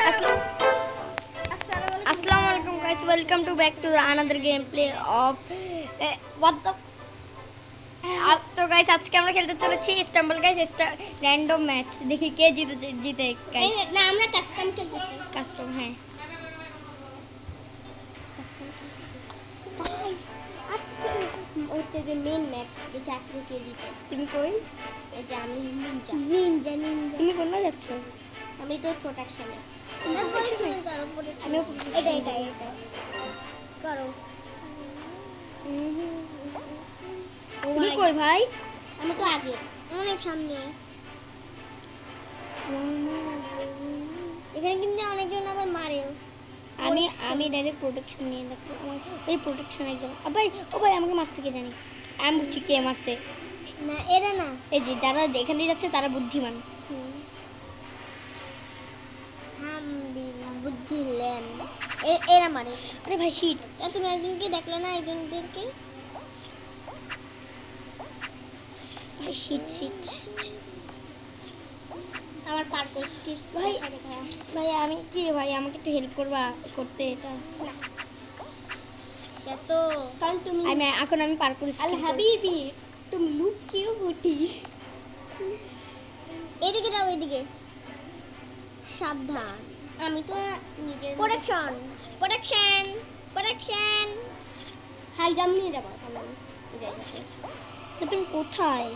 Assalamualaikum guys, welcome to back to another gameplay of what the तो guys आज के আমরা খেলতে চলেছি ইস্তাম্বুল গাইস র‍্যান্ডম ম্যাচ দেখি কে জিতে গাইস না আমরা কাস্টম খেলতেছি কাস্টম হ্যাঁ কাস্টম খেলতেছি গাইস আজকে হচ্ছে যে মেইন ম্যাচ দেখি আজকে কে জিতে তুমি কই এই যে আমি নিনজা তুমি কোথায় যাচ্ছ আমি তো প্রোটেকশনে না প্রোটেকশনে চলো প্রোটেকশনে এটা করো তুমি কই ভাই আমি তো আগে অনেক সামনে এখানে কিন্তু অনেকজন আবার মারে আমি ডাইরেক্ট প্রোটেকশন নিয়ে দেখো আমার এই প্রোটেকশন একজন ভাই ও ভাই আমাকে মারছে কে জানি আমি বুঝছি কে মারছে না এরা না এই যে যারা এখানে যাচ্ছে তারা বুদ্ধিমান বুদ্ধিলেন এরা মারে আরে ভাই শিট তুমি একজনকে দেখলে না একজনদেরকে ভাই শিট আমার পার্পল স্কিলস ভাই আমি কি ভাই আমাকে একটু হেল্প করবা করতে এটা তো কারণ তুমি এখন আমি পার্পল আল হাবিবি তুমি লুক কিউ গুটি এদিকে যাও এদিকে সাবধান আমি তো নিজের প্রোটেকশন হাই জাম্প নিয়ে যাবো তুমি কোথায়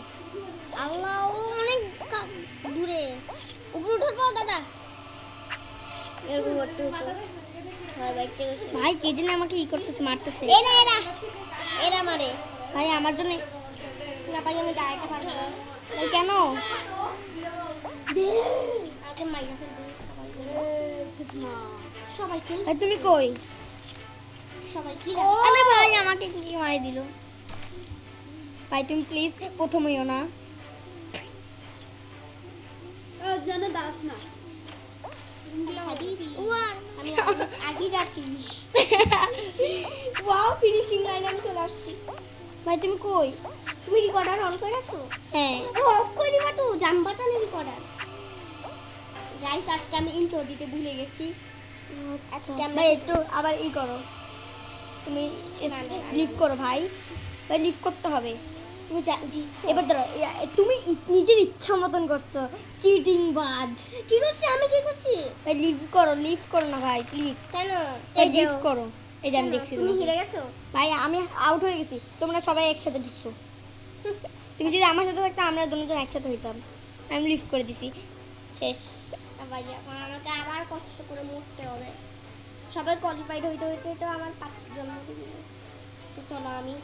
আল্লাহ অনেক দূরে উপরে উঠার পাও দাদা এরকম করতে হতো ভাই কে জানে আমাকে ই করতেছে মারতেছে এরা মারে ভাই আমার জন্য না ভাই আমি ডাইরেক্ট পাঠাবো ভাই কেন আগে মাইরা সবাই কি ভাই তুমি কই সবাই কি আরে ভাই আমাকে কি মারি দিল ভাই তুমি প্লিজ প্রথম হইও না জানো দাস না আমি আগে যাচ্ছি ওয়াও ফিনিশিং লাইন আমি চলে আসছি ভাই তুমি কই তুমি রেকর্ডার অন করে রাখছো হ্যাঁ অফ করে দিবা তো জাম বাটনে রেকর্ডার গাইস আজকে আমি ইন্ট্রো দিতে ভুলে গেছি আজকে আমরা একটু আবার ই করো তুমি লিভ করো ভাই লিভ করতে হবে তুমি এবার ধরো তুমি নিজের ইচ্ছা মতন করছো চিটিং বাজ কি করছি আমি কি করছি ভাই লিভ করো না ভাই প্লিজ কেন এই লিভ করো এই যে আমি দেখছি তুমি হেরে গেছো ভাই আমি আউট হয়ে গেছি তোমরা সবাই একসাথে ঢুকছো তুমি যদি আমার সাথে থাকতে আমরা দুজন একসাথে হইতাম আমি লিভ করে দিছি শেষ ভাই এখন আমাকে আবার কষ্ট করে মরতে হবে সবাই কোয়ালিফাইড হইতে তো আমার 5 জন মরে গেল তো চলো আমি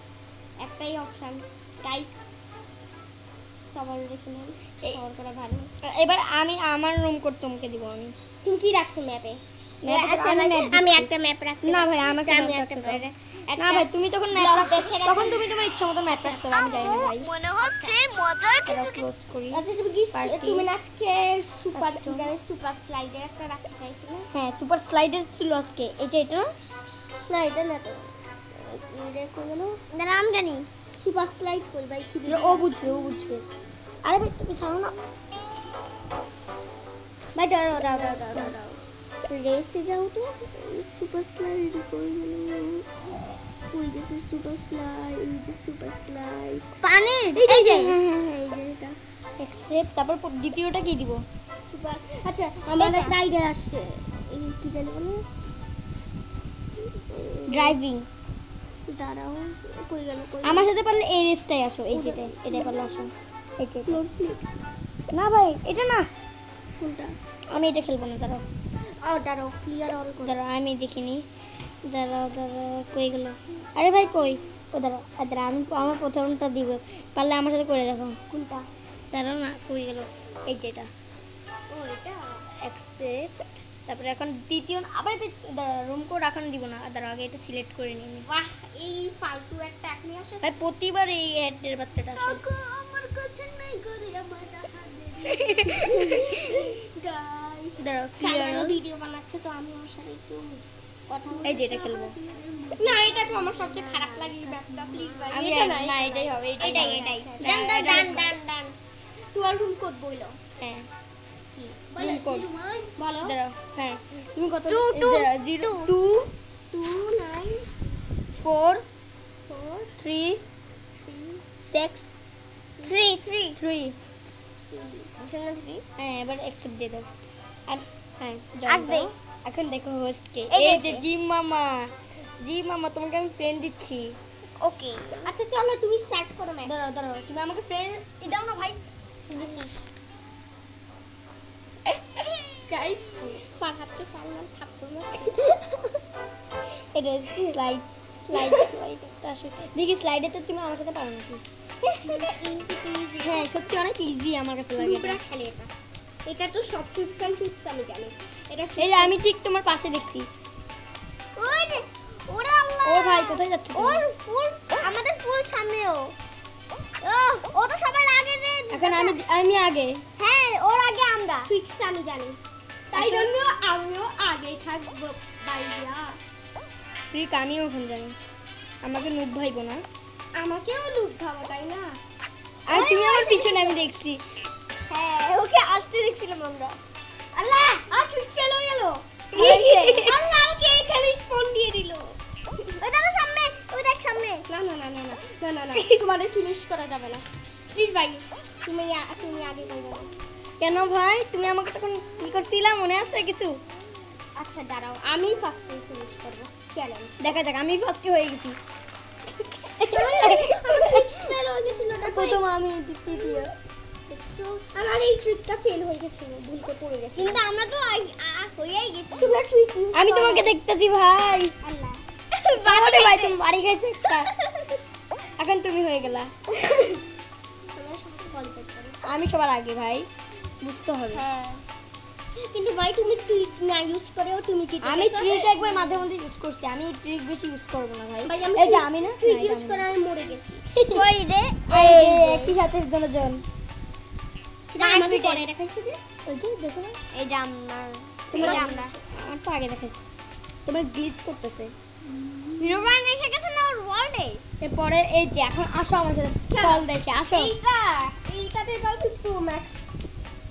একটাই অপশন গাইস সবার দেখে নেন সবার করে ভালো এবার আমি আমার রুম কোড তোমাকে দিব আমি তুমি কি রাখছো ম্যাপে আচ্ছা আমি একটা ম্যাপ রাখতে না ভাই আমাকে আমি একটা না ভাই তুমি তখন ম্যাপ তখন তুমি তোমার ইচ্ছা মতো ম্যাচ রাখছো আমি জানি না ভাই মনে হচ্ছে মজার কিছু ক্লোজ করি আচ্ছা তুমি আজকে সুপার স্লাইডের একটা রাখতে চাইছিলে হ্যাঁ সুপার স্লাইডার ছিল আজকে এটা না এটা না তো এটা কই গেল না আমি জানি সুপার স্লাইড কই ভাই খুঁজে ও বুঝবে আরে ভাই তুমি ছাড়ো না ভাই দাও রেসে যাও তো সুপার স্লাইড কই গেছে সুপার স্লাইড পানি এই যে হ্যাঁ এটা অ্যাকসেপ্ট তারপর দ্বিতীয়টা কি দিব সুপার আচ্ছা আমার একটা আইডিয়া আসছে এই কি জানি বলে ড্রাইভিং দাঁড়াও কই গেল আমার সাথে পারলে এই রেসটাই আসো এই এটাই পারলে আসো এই যে না ভাই এটা না কোনটা আমি এটা খেলবো না দাঁড়াও ক্লিয়ার অল দাঁড়াও আমি দেখিনি দাঁড়াও কই গেল আরে ভাই কই ও দাঁড়াও আমি আমার প্রথমটা দিব পারলে আমার সাথে করে দেখো কোনটা দাঁড়াও না কই গেল এই যেটা এটা অ্যাকসেপ্ট তারপরে এখন দ্বিতীয় আবার রুম কোড এখন দিব না দাঁড়াও আগে এটা সিলেক্ট করে নিই বাহ এই ফালতু একটা অ্যাপ নিয়ে আসো ভাই প্রতিবার এই হেডের বাচ্চাটা আসে আমার কাছে নাই করে আমার গাইস দাঁড়াও সাইডে ভিডিও বানাচ্ছে তো আমি ওর সাথে একটু কথা এই যে এটা খেলবো না এটা তো আমার সবচেয়ে খারাপ লাগে এই ব্যাপারটা প্লিজ ভাই আমি না এটাই হবে এটাই ডান 12 রুম কোড বইলো হ্যাঁ কি কোড বলো দাঁড়াও হ্যাঁ তুমি কত Two, two, 0 2 2 9 4 4 3 6 3 3 আসলে 3 হ্যাঁ এবার অ্যাকসেপ্ট দিয়ে দাও হ্যাঁ আসবে। এখন দেখো হোস্ট কে এই এই যে। যে জি মামা তোমাকে আমি ফ্রেন্ড দিচ্ছি ওকে আচ্ছা চলো তুমি স্টার্ট করো ম্যাচ দাঁড়াও তুমি আমাকে ফ্রেন্ড দাও না ভাই গাইস ফারহাদকে সালমান থাপ্পড় মারছে এটা স্লাইড একটা আসে দেখি স্লাইডে তো তুমি আমার সাথে পারো নাকি ইজি হ্যাঁ সত্যি অনেক ইজি আমার কাছে লাগে লুবরা খেলে এটা এটা তো সব টিপস এন্ড ট্রিক্স আমি জানি এটা এই যে আমি ঠিক তোমার পাশে দেখছি ওই যে ওরে আল্লাহ ও ভাই কোথায় যাচ্ছ তুমি? ওর ফুল আমাদের ফুল সামনেও ও তো সবাই আগে রে এখন আমি আগে হ্যাঁ ওর আগে আমরা ট্রিক্স আমি জানি তাই জন্য আমিও আগে থাকবো ভাইয়া ঠিক আমিও এখন জানি আমাকে নুব ভাইবো না আমাকেও লুক খাবো তাই না আর তুমি আমার পিছনে আমি দেখছি হ্যাঁ ওকে আসতে দেখছিলাম আমরা আল্লাহ আর ট্রিক ফেল হয়ে গেল আল্লাহ আমাকে এখানে স্পন দিয়ে দিল ওইটা তো সামনে ওই দেখ সামনে না না না না না না না না তোমাদের ফিনিশ করা যাবে না প্লিজ ভাই তুমি আগে করবে কেন ভাই তুমি আমাকে তখন কি করছিলা মনে আছে কিছু আচ্ছা দাঁড়াও আমি ফার্স্টে ফিনিশ করব চ্যালেঞ্জ দেখা যাক আমি ফার্স্টে হয়ে গেছি ফেল হয়ে গেছিল না প্রথম আমি দ্বিতীয় দেখছো আমার এই ট্রিকটা ফেল হয়ে গেছিল ভুল করে পড়ে গেছে কিন্তু আমরা তো হয়েই গেছি তোমরা ট্রিক ইউজ আমি তোমাকে দেখতেছি ভাই আল্লাহ বাবারে ভাই তুমি বাড়ি খাইছো একটা এখন তুমি হয়ে গেলা তোমরা সব কলপেট করো আমি সবার আগে ভাই বুঝতে হবে হ্যাঁ কিন্তু ভাই তুমি ট্রিক না ইউজ করেও তুমি জিতে আমি গেছো ট্রিক একবার মাঝে মধ্যে ইউজ করছি আমি ট্রিক বেশি ইউজ করব না ভাই ভাই আমি এই যে আমি না ট্রিক না, ইউজ এটা করে আমি আমি মরে গেছি না। কই রে এই যে একই সাথে দুজন আমার পরে দেখাইছে যে ওই যে দেখো না এই যে আমরা তোমার এই যে আমরা আমার তো আগে দেখাচ্ছি তোমার গ্লিচ করতেছে নির্বাণ এসে গেছে না ওয়ার্ল্ডে এরপরে এই যে এখন আসো আমার সাথে কল দেখে আসো এইটাতে দাও প্রো ম্যাক্স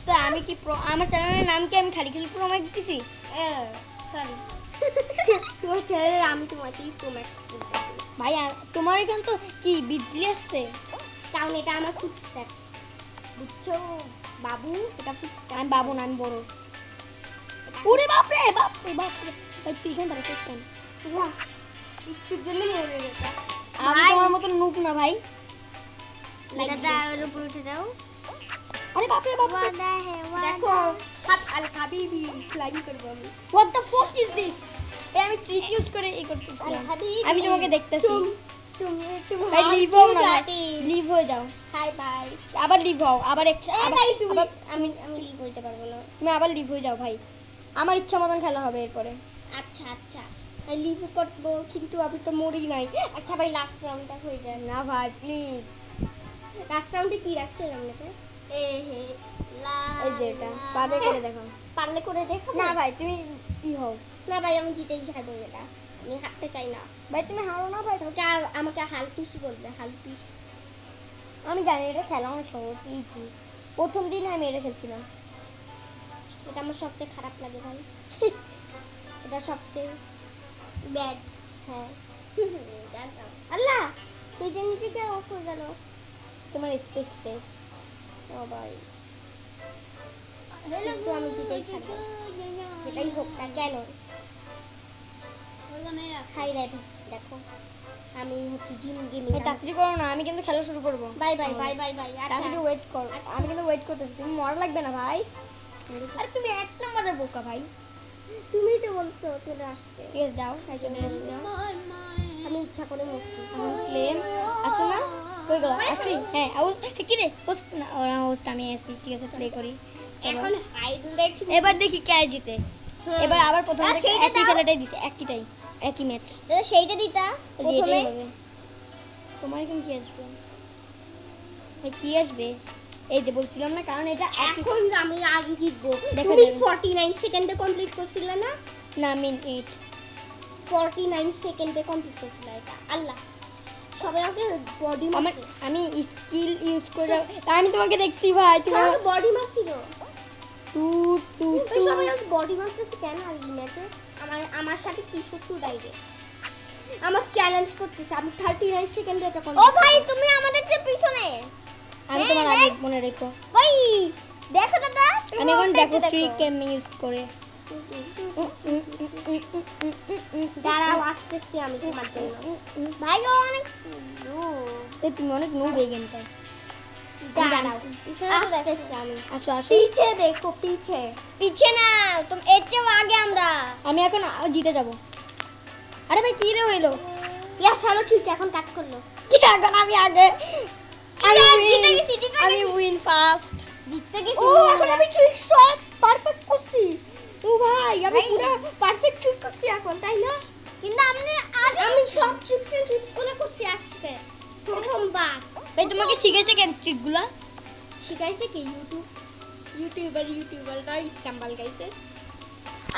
তো আমি কি আমার চ্যানেলের নাম কি আমি খালি প্রো ম্যাক্স দিছি সরি তোমার চ্যানেলে আমি তোমাকে প্রো ম্যাক্স বলতেছি ভাই তোমার এখানে তো কি বিজলি আসছে কারণ এটা আমার ফুটস্টেপস বুঝছো বাবু এটা ফুটস্টেপস আমি বাবু না আমি বড় ওরে বাপরে বাপরে বাপরে ভাই তুই এখানে দাঁড়াচ্ছিস কেন বাহ একটুর জন্য মরে গেছে আমি তোমার মতো নুক না ভাই দাদা ওর উপর উঠে যাও আরে বাপরে বাপরে দেখো হাত আল হাবিবি ফ্লাইং করব আমি হোয়াট দ্য ফুক ইজ দিস এই আমি ট্রিক ইউজ করে এই করতেছিলাম আমি তোমাকে দেখতেছি তুমি ভাই লিভ হও না লিভ হয়ে যাও হাই বাই আবার লিভ হও আবার ভাই তুমি আবার আমি লিভ হইতে পারবো না তুমি আবার লিভ হয়ে যাও ভাই আমার ইচ্ছা মতন খেলা হবে এরপরে আচ্ছা আচ্ছা আমি লিভ করবো কিন্তু আমি তো মরি নাই আচ্ছা ভাই লাস্ট রাউন্ডটা হয়ে যায় না ভাই প্লিজ লাস্ট রাউন্ডে কি রাখছে এমনিতে এ হে লা এই যে এটা পারে করে দেখো পারলে করে দেখো না ভাই তুমি কি হও না ভাই আমি জিতেই যাবো এটা আমি হারতে চাই না ভাই তুমি হারো না ভাই আমাকে হাল পিসি বলবে হাল পিস আমি জানি এটা খেলা অনেক সহজ ইজি প্রথম দিন আমি এটা খেলছিলাম এটা আমার সবচেয়ে খারাপ লাগে ভাই এটা সবচেয়ে ব্যাড হ্যাঁ আল্লাহ নিজে নিজেকে অফ হয়ে গেল তোমার স্পেস শেষ ও ভাই কিন্তু আমি জিতেই ছাড়বো যেটাই হোক না কেন হাই র্যাবিটস দেখো আমি হচ্ছে জিম গেমিং এই তাড়াতাড়ি করো না আমি কিন্তু খেলা শুরু করব bye bye bye bye bye আচ্ছা তাড়াতাড়ি ওয়েট করো আচ্ছা। আমি কিন্তু ওয়েট করতেছি তুমি মরা লাগবে না ভাই আরে তুমি এক নম্বরের বোকা ভাই তুমিই তো বলছো চলে আসতে ঠিক আছে যাও চলে এসে যাও আমি ইচ্ছা করে মরছি এখন প্লেন আসো না কই গেল আসি হ্যাঁ আউস কি রে হোস্ট না ওরা হোস্ট আমি আসি ঠিক আছে প্লে করি চলো। এখন হাইলাইট এবার দেখি কে জিতে এবার আবার প্রথম আর থেকে সেইটা একই দাও। খেলাটাই দিছে একই ম্যাচ সেইটা দিতা প্রথমে তোমার এখন কি আসবে ভাই কি আসবে এই যে বলছিলাম না কারণ এটা এখন আমি আগে জিতবো দেখা তুমি যাবে। 49 সেকেন্ডে কমপ্লিট করছিলে না না মিন 8 49 সেকেন্ডে কমপ্লিট করছিলে এটা আল্লাহ সবাই আমাকে বডি আমার মারছে আমি স্কিল ইউজ করে আমি তোমাকে দেখছি ভাই তুমি সবাই বডি মারছিল টু টু তুই সবাই আজ বডি মারতেছিস কেন আজ ম্যাচে? আমার সাথে কি শত্রু ডাইরে আমার চ্যালেঞ্জ করতেছে, আমি 39 সেকেন্ডে এটা করব। ও ভাই তুমি আমাদের চেয়ে পিছনে। আমি তোমার আগে মনে রেখো। ভাই দেখো দাদা, তুমি আমি এখন ওর দেখো পেছনে ট্রিক আমি ইউজ করে। দাঁড়াও আসতেছি আমি তোমার জন্য। ভাই ও অনেক এই তুমি অনেক নুব এই গেমটায়। দাঁড়াও পিছনে তো দেখো। আসতেছি আমি। আসো আসো। পিছে দেখো পিছে। পিছে না, তুমি এর চেয়েও আগে আমরা। আমি এখন জিতে যাব। আরে ভাই কি রে হইলো? ইয়াস হ্যালো ঠিক এখন কাজ করলো। কি এখন আমি আগে? আমি জিতে win, গেছি, জিতে আমি উইন ফার্স্ট। জিততে গেছি ও এখন আমি ট্রিক শট পারফেক্ট করছি। ও ভাই আমি ভাই। পুরো পারফেক্ট ট্রিক করছি এখন, তাই না? কিন্তু আমি সব ট্রিপস গুলো করছি আজকে প্রথমবার। ভাই তোমাকে শিখেছে কেন ট্রিকগুলো? শিখাইছে কি ইউটিউবার না স্ক্যাম্বল গাইছে।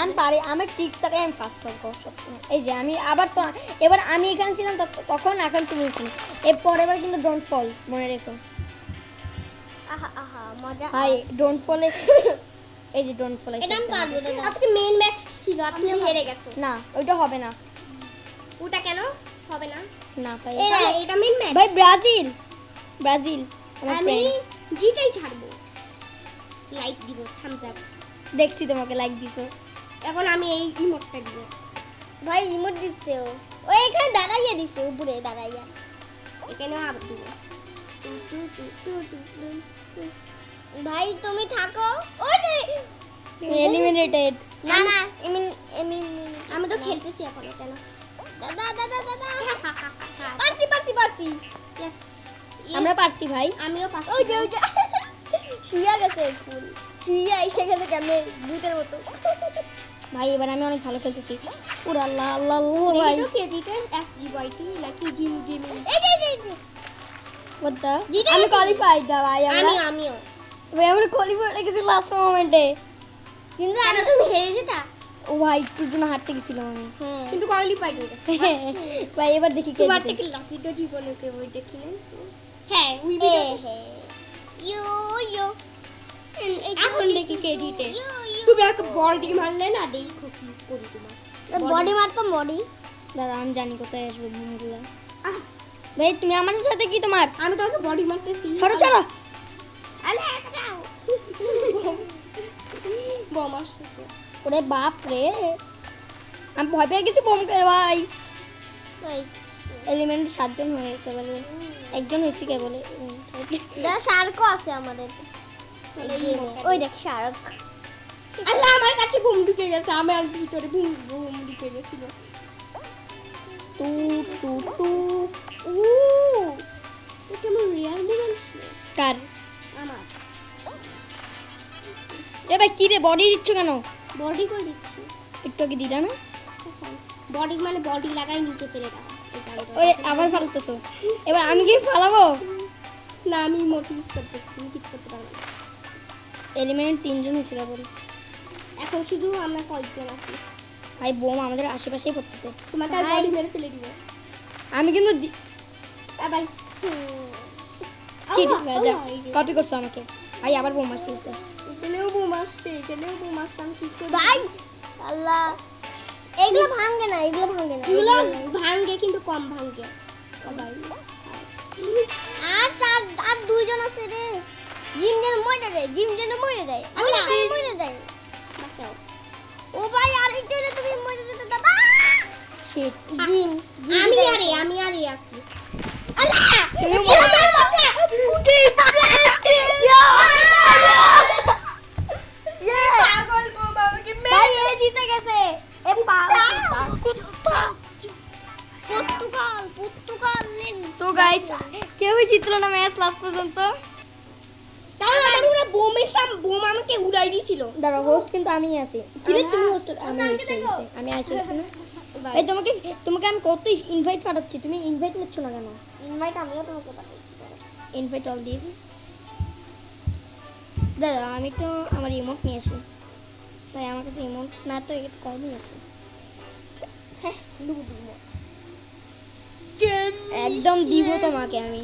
আমি পারি, আমার ট্রিক ছাড়া আমি ফার্স্ট হব সবসময়। এই যে আমি আবার তো এবার আমি এখানে ছিলাম তখন, এখন তুমি এখানে। এর পরের বার কিন্তু ডোন্ট ফল মনে রেখো। আহা আহা মজা। ভাই ডোন্ট ফলে। এই যে ডোন্ট ফল। এটা আমি পারবো দাদা। আজকে মেইন ম্যাচ ছিল আর তুমি হেরে গেছো। না ওইটা হবে না। ওটা কেন হবে না? না ভাই। তাহলে এটা মেইন ম্যাচ। ভাই ব্রাজিল আমার আমি friend। জিতেই ছাড়বো। লাইক দিব, থামস আপ। দেখছি তোমাকে লাইক দিছো। এখন আমি এই ইমোটটা দিব। ভাই রিমোট দিচ্ছে ও। ও এখানে দাঁড়াইয়া দিচ্ছে, উপরে দাঁড়াইয়া। এখানেও আবার দিব। ভাই তুমি থাকো। ওই যে এলিমিনেটেড। না না এমিন এমিন আমি তো খেলতেছি এখনো কেন? দাদা দাদা দাদা পারছি ইয়েস আমরা পারছি ভাই। আমিও পাচ্ছি। ওই যে শুইয়া গেছে ফুল, শুইয়া এসে গেছে কেমনে ভূতের মতো। ভাই এবার আমি অনেক ভালো খেলতেছি। পুরো আল্লাহ আল্লাহ আল্লাহ ভাই। দেখি তো কে জিতে, এসজিওয়াইটি নাকি জিম গেমিং? এই যে What the? জিতে আমি গেছি। কোয়ালিফাইড দা ভাই আমরা। আমিও। ভাই আমরা কোয়ালিফাইড হয়ে গেছি লাস্ট মোমেন্টে। কিন্তু কেন তুমি হেরে যেতা? ও ভাই একটুর জন্য হারতে গেছিলাম আমি। হ্যাঁ কিন্তু কোয়ালিফাই হয়ে গেছে। ভাই এবার দেখি কে তোমার জিতে। থেকে লাকি তো জীবনে কেউ ওই দেখিলেন। হ্যাঁ we a video. Hey you এখন দেখি কে জিতে। তুমি এক বডি মারলে না, দেখো কি করি তোমার। বডি মারতো বডি। দাদা আমি জানি কোথায় আসবে বুমগুলো। আহ, ভাই তুমি আমার সাথে কি তোমার? আমি তোমাকে বডি মারতেছি। চলো চলো। আলে যাও। বম আসছে। ওরে বাপ রে, আমি ভয় পেয়ে গেছি বোম করে ভাই। এলিমেন্ট 7 জন হয়ে যেতে পারে, একজন হয়েছে কে বলে। দা শার্কও আছে আমাদের এই গেমে। ওই দেখ শার্ক। আল্লাহ আমার কাছে বুম ঢুকে গেছে, আমার ভিতরে বুম ঢুকে গেছিল। Two two two. ও এটা আমার রিয়াল বুম ছিল। কার? আমার এ ভাই কি রে বডি দিচ্ছ কেন? বডি করে দিচ্ছি। একটু আগে দিলা না? বডি মানে বডি লাগাই নিচে ফেলে দাও। ওরে আবার ফালতেছো। এবার আমি কি ফালাবো? না আমি মোট ইউজ করতেছি, তুমি কিছু করতে পারবে না। এলিমেন্ট 3 জন হয়েছিল বলে। এখন শুধু আমরা কয়েকজন আছি। ভাই বোম আমাদের আশেপাশেই পড়তেছে। তোমাকে আর ভাই। বডি মেরে ফেলে দিব। আমি কিন্তু আবার কপি করছো আমাকে। ভাই আবার বোম আসছে। এখানেও বুম আসছে, এখানেও বুম আসছে, আমি কি করব? ভাই আল্লাহ এগুলো ভাঙে না, এগুলো ভাঙে না। এগুলো ভাঙে কিন্তু কম ভাঙে। ও ভাই আর দুইজন আছে রে। জিম যেন মরে যায়, আল্লাহ। মরে যায়। বাঁচাও। ও ভাই আর একটু হলে তুমি মরে যেতে দাদা। শিট। জিম আমি আরে আসি। আল্লাহ তুমি আমার বাচ্চা উঠে পাগল বোম আমাকে ভাই এ জিতে গেছে। এ পর্তুগাল তো গাইস কেউই জিতলো না ম্যাচ লাস্ট পর্যন্ত। তাহলে আমার পুরো বোম আমাকে উড়াই দিছিল। দাঁড়া হোস্ট কিন্তু আমিই আছি। কি রে তুমি হোস্ট? আমি হোস্ট হয়ে গেছি। আমি আইছি না। এই তোমাকে আমি কত ইনভাইট পাঠাচ্ছি, তুমি ইনভাইট নিচ্ছ না কেন? ইনভাইট আমিও তোমাকে পাঠাইছি। ইনভাইট অল দিয়ে দিই। দাঁড়া আমি তো আমার ইমোট নিয়ে আসি। ভাই আমার কাছে ইমোট না তো এটা কমই আছে। একদম দিব তোমাকে আমি।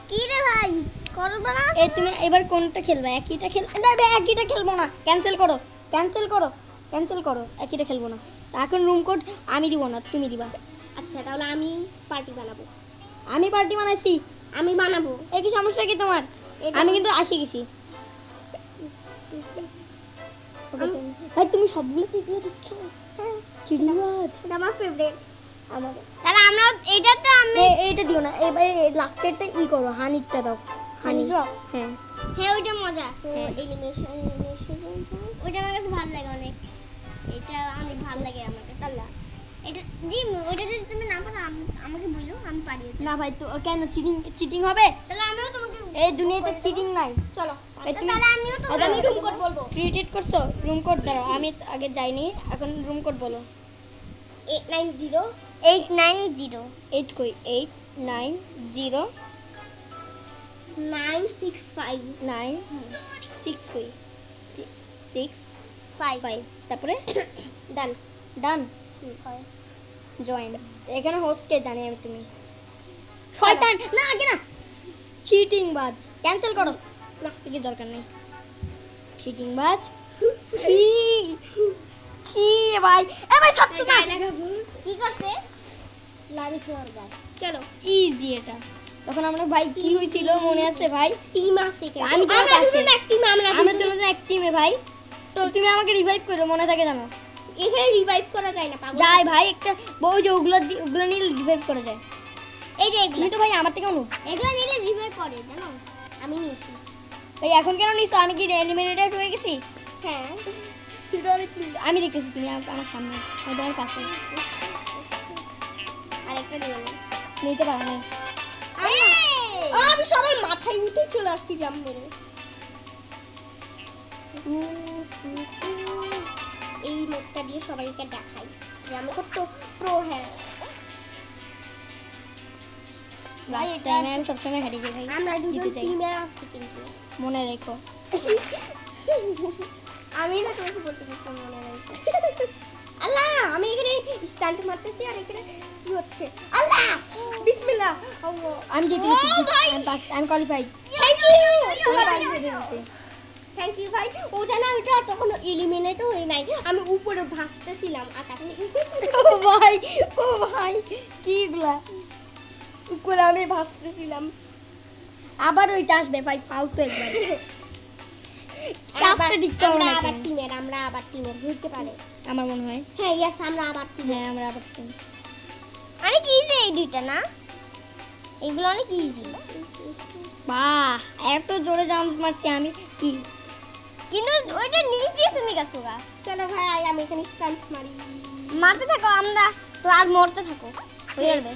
কি রে ভাই করবে না এই তুমি এবার কোনটা খেলবে? একইটা না একইটা খেলবো না, ক্যান্সেল করো একইটা খেলবো না। এখন রুম কোড আমি দিব না, তুমি দিবা। আচ্ছা তাহলে আমি পার্টি বানাবো। আমি পার্টি বানাইছি, আমি বানাবো। এই কি সমস্যা কি তোমার? আমি কিন্তু আসি গেছি। ভাই তুমি সবগুলো এগুলো দিচ্ছ? হ্যাঁ চিড়িবাজ এটা আমার ফেভারিট। আমার। তাহলে আমরা এইটাতে আমি এইটা দিও না, এবারে লাস্টেরটা ই করো, হানিটা দাও। হানি, drop? হ্যাঁ হ্যাঁ ওইটা মজা তো এলিমিনেশন ওইটা আমার কাছে ভালো লাগে অনেক, এটা অনেক ভালো লাগে আমার কাছে। আল্লাহ এটা দিম, ওইটা যদি তুমি না পারো আমাকে বলো, আমি পারি ওটা। না ভাই তো কেন চিটিং হবে? তাহলে আমিও তোমাকে এই দুনিয়াতে চিটিং নাই। চলো এই তুমি তাহলে আমিও তো আমি রুম কোড বলবো। ক্রিয়েট করছো? রুম কোড দাও, আমি আগে যাইনি, এখন রুম কোড বলো। 890 890 8 কই? 890 965 9 6 কই? 6 5 তারপরে ডান। ডান জয়েন। এখানে হোস্ট কে জানি আমি, তুমি শয়তান না, আগে না, চিটিং বাজ, ক্যান্সেল করো। না কি দরকার নেই, চিটিং বাজ। ছি ছি ভাই, এ ভাই ছাড়ছো না, কি করছে? লাগিছে ওর গাছ। চলো ইজি এটা। তখন আমরা ভাই কি হয়েছিল মনে আছে ভাই? টিম আছে কেন? আমি তোমার আমরা পাশে। দুজন এক টিম, আমরা আমরা দুজন এক টিমে ভাই। তো তুমি আমাকে রিভাইভ করো, মনে থাকে জানো? এখানে রিভাইভ করা যায় না পাগল। যাই ভাই, একটা বউ যে ওগুলো নিয়ে রিভাইভ করা যায়। এই যে এগুলো তুমি তো ভাই আমার থেকে অনু। এগুলো নিলে রিভাইভ করে জানো? আমি নিয়েছি। ভাই এখন কেন নিছো? আমি কি এলিমিনেটেড হয়ে গেছি? হ্যাঁ আমি দেখতেছি তুমি আমার সামনে, আমার পাশে। আরেকটা নিয়ে নে। নিতে পারো না। আমি সবার মাথায় উঠে চলে আসছি জাম মেরে। এই নোটটা দিয়ে সবাইকে দেখাই যে আমি কত প্রো। হ্যাঁ লাস্ট টাইমে আমি সবসময় হারিয়ে যাই ভাই। আমরা দুজন জিতে যাই। টিমে আসছি কিন্তু। মনে রেখো। আমি না তোমাকে বলতে পারতাম মনে রাখতে। আল্লাহ আমি এখানে স্টান্ট মারতেছি আর এখানে কি হচ্ছে? আল্লাহ বিসমিল্লাহ। আল্লাহ আমি জিতে গেছি, আমি পাস, আমি কোয়ালিফাইড। থ্যাংক ইউ গেছি। থ্যাংক ইউ ভাই। ও জানা ওটা তখন এলিমিনেটও হই নাই, আমি উপরে ভাসতেছিলাম আকাশে। ও ভাই কি গুলা? উপরে আমি ভাসতেছিলাম। আবার ওইটা আসবে ভাই, ফালতু একবার। ক্লাসটা ঠিক করো না আমরা কেন? আবার টিমের হইতে পারে। আমার মনে হয় হ্যাঁ ইয়েস আমরা আবার টিম। হ্যাঁ, আমরা আবার team। অনেক ইজি এই দুইটা না, এগুলো অনেক ইজি, বাহ এত জোরে জাম্প মারছি আমি কি। কিন্তু ওইটা নিচ দিয়ে তুমি গেছো গা। চলো ভাই আমি এখানে স্টান্ট মারি। মারতে থাকো, আমরা তো আর মরতে থাকো, হয়ে যাবে।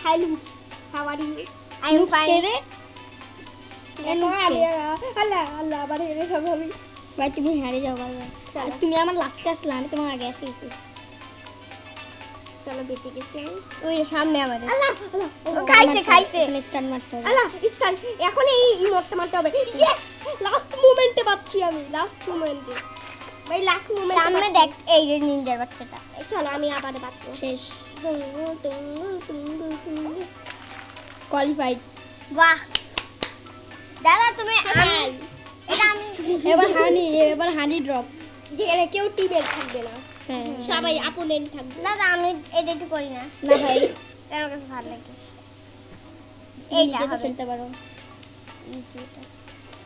Hi loops how are you? I am fine. রে আমি আল্লাহ আল্লাহ আবার হেরে যাবো আমি। ভাই তুমি হারিয়ে যাও বারবার। চলো। আর তুমি আমার লাস্টে আসলে, আমি তোমার আগে এসে গেছি। চলো বেঁচে গেছি আমি। ওই যে সামনে আমাদের। আল্লাহ আল্লাহ খাইছে। এখানে স্টান মারতে হবে। আল্লাহ স্টান এখন এই ইমোটটা মারতে হবে। ইয়েস লাস্ট মোমেন্টে পাচ্ছি আমি, লাস্ট মোমেন্টে ভাই, লাস্ট মোমেন্টে সামনে দেখ এই যে নিনজার বাচ্চাটা। চলো আমি আবার বাঁচবো। শেষ, টুঙ্গু টুঙ্গু টুঙ্গু টুঙ্গু। কোয়ালিফাইড। বাহ দাদা তুমি হাই এটা আমি এবার হানি ড্রপ। যে এরা কেউ টিমে থাকবে না, হ্যাঁ সবাই অপোনেন্ট থাকবে। দাদা আমি এটা একটু করি না, না ভাই, এটা আমার কাছে ভালো লাগে। তুমি এইটা নিজে তো হবে। খেলতে পারো।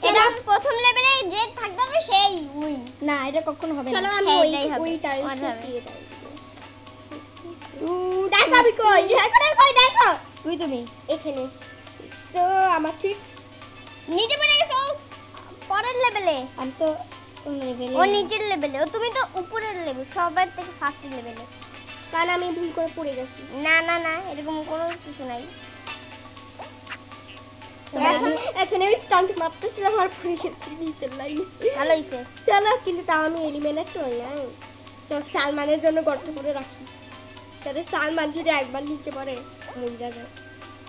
এটা প্রথম লেভেলে যে থাকতে হবে সেই উইন। না এটা কখনো হবে চলো না। আমি হ্যাঁ, ওই এটাই হবে। ওই টাইম মজা হবে। দিয়ে দেই। উ, দেখো আমি কই, দেখো তুমি এখানে। সো আমার ট্রিক্স নিচে পড়ে গেছো পরের লেভেলে, আমি তো লেভেলে। ও নিচের লেভেলে, ও তুমি তো উপরের লেভেল, সবার থেকে ফার্স্ট লেভেলে। কারণ আমি ভুল করে পড়ে গেছি। না না না এরকম কোনো কিছু নাই। এখানে আমি স্টান্ট মারতেছিলাম আর পড়ে গেছি নিচের লাইনে। ভালো হইছে। চলো কিন্তু তাও আমি এলিমিনেট হই নাই। চল সালমানের জন্য গর্ত করে রাখি, যাতে সালমান যদি একবার নিচে পড়ে মরে যায়।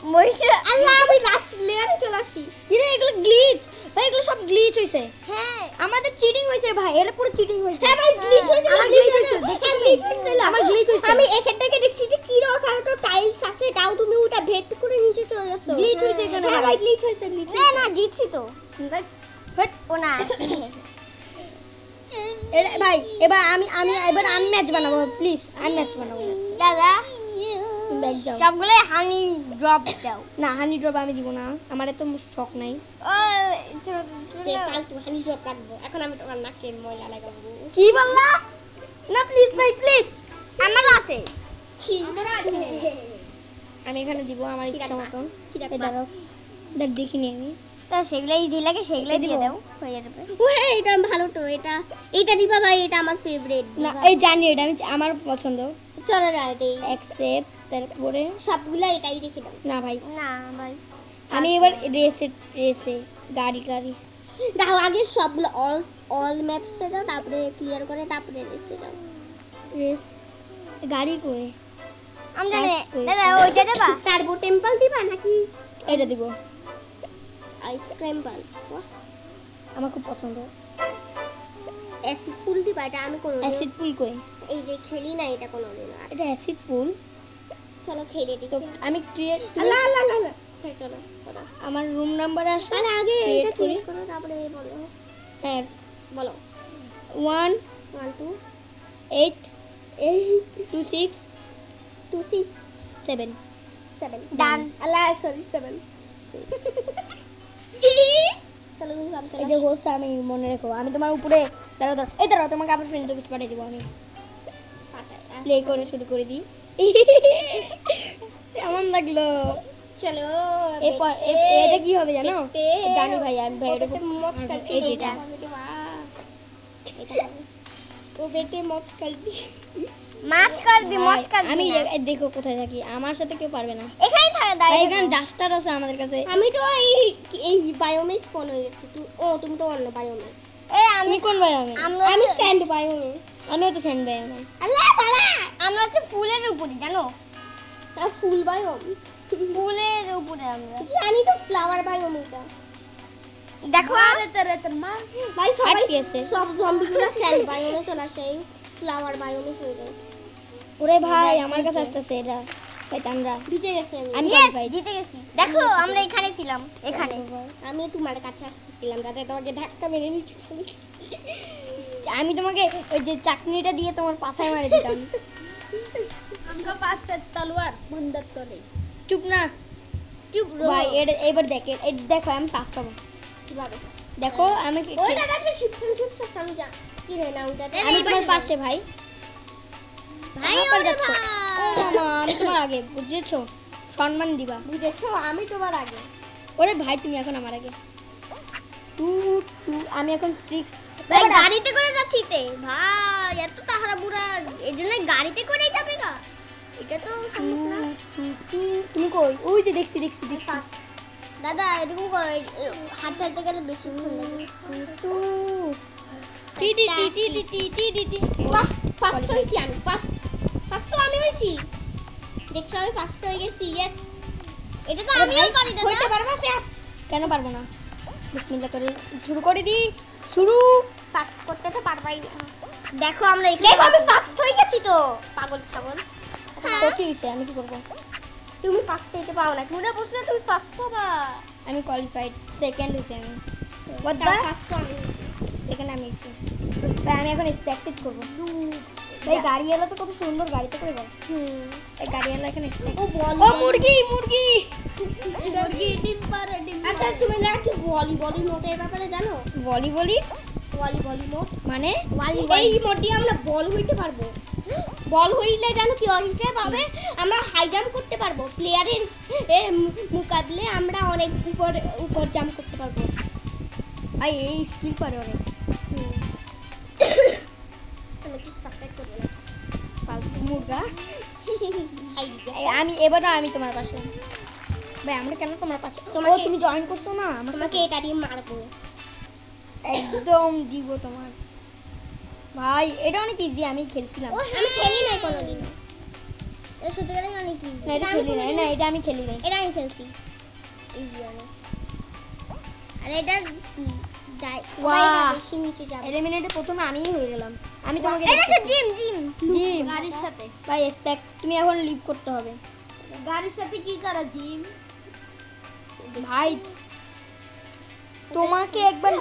মহিলা আল্লাহ আমি লাস্ট লেয়ারে চলে আসি। কি রে এগুলো গ্লিচ ভাই, এগুলো সব গ্লিচ হইছে। হ্যাঁ আমাদের চিটিং হইছে ভাই, এটা পুরো চিটিং হইছে। হ্যাঁ ভাই গ্লিচ হয়েছিল, আমার glitch glitch হয়েছে, হয়েছিল, দেখছো হ্যাঁ, তুমি? glitch হয়েছিল। আমার glitch হয়েছে। আমি এখান থেকে দেখছি যে কি রকম একটা টাইলস আছে, তাও তুমি ওটা ভেদ করে নিচে চলে যাচ্ছো। Glitch হয়েছে এখানে হ্যাঁ ভাই। ভাই গ্লিচ হয়েছে, গ্লিচ না না জিতছি তো বাট ও না ভাই এবার আমি ম্যাচ বানাবো, প্লিজ আমি ম্যাচ বানাবো। দাদা ব্যাগ যাও। সবগুলো হানি ড্রপ দাও। না হানি ড্রপ আমি দিব না, আমার এত শখ নাই। ও যে কাল তুমি হানি ড্রপ কাটবো, এখন আমি তোমার নাকের ময়লা লাগাবো। কি বললা? না প্লিজ ভাই প্লিজ। আমার আছে ছি আমি এখানে দিব আমার কি ইচ্ছা রাখবা? মতন। কি রাখবা? এই দাঁড়াও, দেখিনি আমি। তা সেগুলাই দিয়ে লাগে সেগুলাই দিয়ে দিব। দাও হয়ে যাবে। ও হ্যাঁ এটা ভালো তো, এটা দিবা ভাই, এটা আমার ফেভারিট। না এই জানি, এটা আমি আমার পছন্দ। চলো না এটাই, অ্যাকসেপ্ট, তারপরে সবগুলা এটাই রেখে দাও। না ভাই না ভাই আমি এবার রেসে গাড়ি দাও আগে সবগুলো অল ম্যাপসে যাও, তারপরে ক্লিয়ার করে তারপরে রেসে যাও। রেস গাড়ি কই? আমি জানি Pass কই? দাদা ওইটা দেবা টার্বো টেম্পল দিবা নাকি এটা দিব, আইসক্রিম বল? আমার খুব পছন্দ। অ্যাসিড ফুল দিবা? এটা আমি কোনো অ্যাসিড পুল কই? এই যে খেলি না এটা কোনোদিন। এটা অ্যাসিড পুল। চলো খেলে তো দেখি। আমি ক্রিয়েট, আল্লাহ আল্লাহ আল্লাহ, হ্যাঁ চলো করো। আমার রুম নাম্বার আসে। আরে আগে Create এটা করি। ক্রিয়েট করো তারপরে বলো। হ্যাঁ বলো 1 1 2 8 2 6 2 6 7 7 Done. আল্লাহ সরি 7 চলো তুমি কাম এই চলো। যে হোস্ট আমি মনে রেখো, আমি তোমার উপরে দাঁড়াও তোমাকে আবার ফ্রেন্ড রিকোয়েস্ট পাঠিয়ে দিব। আমি প্লে করে শুরু করে দিই। কেমন লাগলো? চলো এরপর এটা কি হবে জানো? জানি ভাই, আমি ভাই এটা বেটে খুব- মচ করতে এই যেটা ও বেটে মচ করতে মাছ কর দি ভাই, মাছ কর আমি আমি দেখো কোথায় থাকি, আমার সাথে কেউ পারবে না। এখানেই থাকে ভাই দাঁড়িয়ে এখানে থাকো। ডাস্টার আছে আমাদের কাছে। আমি তো এই বায়োমে স্পন হয়ে গেছি। তুমি তো অন্য বায়োমে। এই আমি আমি কোন ভাই? আমি আমরা আমি স্যান্ড বায়োমে। আমিও তো সেন্ড ভাই। আমার আল্লাহ পালা আমরা হচ্ছে ফুলের উপরে জানো, ফুল বায়োম। ফুলের উপরে আমরা জানি তো ফ্লাওয়ার বায়োম এটা। দেখো ভাই সবাই আটকে আছে। সব জম্বিগুলো স্যান্ড বায়োমে চলে আসে, ফ্লাওয়ার বায়োমে চলে যায়। ওরে ভাই আমার কাছে আসতেছে এটা শয়তানরা। ভিজে গেছে আমি। আমি Yes, qualified। জিতে গেছি। দেখো আমরা এখানে ছিলাম, এখানে আমি তোমার কাছে আসতেছিলাম যাতে তোমাকে ধাক্কা মেরে নিচে ফেলি। আমি তোমাকে ওই যে চাকনিটা দিয়ে তোমার পাছায় মারে দিতাম। हमका पास से तलवार बंदर तले চুপ না, চুপ ভাই এবার দেখো আমি পাস পাবো। কিভাবে? দেখো আমি ওই দাদা তুমি চুপসে সমঝা কি রে না ওটা আমি তোমার পাশে ভাই। ভাই আমার পাশে ওরে যাচ্ছো। ভাই। ও মামা আমি তোমার আগে, বুঝেছো? সম্মান দিবা। বুঝেছো আমি তোমার আগে। ওরে ভাই তুমি এখন আমার আগে। আমি এখন ট্রিক্স ভাই গাড়িতে করে যাচ্ছি তে ভাই, এত তাহারা বুড়া এই জন্য গাড়িতে করেই যাবে গা, এটা তো সম্ভব না। তুমি কই? ওই যে দেখছি। ফার্স্ট দাদা এরকম করো, হাঁটতে হাঁটতে গেলে বেশি লাগে। বাহ ফার্স্ট হইছি আমি, ফার্স্ট তো আমি হইছি। দেখছো আমি ফার্স্ট হয়ে গেছি। ইয়েস এটা তো আমিও পারি দাদা। হইতে পারবা ফার্স্ট? কেন পারবো না? বিসমিল্লাহ করে শুরু করে দি। শুরু। ফার্স্ট করতে তো পারবাই না। দেখো আমরা এখানে দেখো আমি ফার্স্ট হয়ে গেছি তো। পাগল ছাগল, তো কি হইছে? আমি কি করবো? তুমি ফার্স্ট হইতে পারো না। মনে বুঝলে তুমি ফার্স্ট হবা। আমি কোয়ালিফাইড, সেকেন্ড হইছে আমি। ফার্স্ট তো আমি হইছি। সেকেন্ড আমি হইছি। ভাই আমি এখন এক্সপেক্টেড করবো। ভাই গাড়িওয়ালা তো কত সুন্দর গাড়িতে করে যায়। এই গাড়িওয়ালা এখানে expect- ও বল ও মুরগি। আচ্ছা তুমি না কি ভলিবলি নোটের ব্যাপারে জানো? বলি ভলিবলি নোট মানে এই মোটে আমরা বল হইতে পারবো। বল হইলে জানো কি হইতে পাবে? আমরা হাই জাম্প করতে পারবো। প্লেয়ারের মুকাবলে আমরা অনেক উপর জাম্প করতে পারবো। ভাই এই স্কিল পারে অনেক। আমি কিছু পাক্কাই করবো না। ফালতু মুরগা। হাই দিতে। আমি এবারও আমি তোমার পাশে। ভাই আমরা কেন তোমার পাশে? তোমাকে- তুমি জয়েন করছো না আমার সাথে? তোমাকে এটা দিয়ে মারবো। একদম দিব তোমার। ভাই এটা অনেক ইজি, আমি খেলছিলাম। আমি খেলি নাই কোনোদিন। এটা সত্যিকারেই অনেক ইজি। না এটা খেলি নাই, না এটা আমি খেলি নাই। এটা আমি খেলছি, ইজি অনেক। আর এটা ওয়াও, বেশি নিচে যাবে। এলিমিনেটে প্রথমে আমিই হয়ে গেলাম। আমি তোমাকে এটা তো জিম জিম জিম গাড়ির সাথে ভাই এক্সপেক্ট, তুমি এখন লিভ করতে হবে গাড়ির সাথে কি করা জিম? ভাই। তোমাকে একবার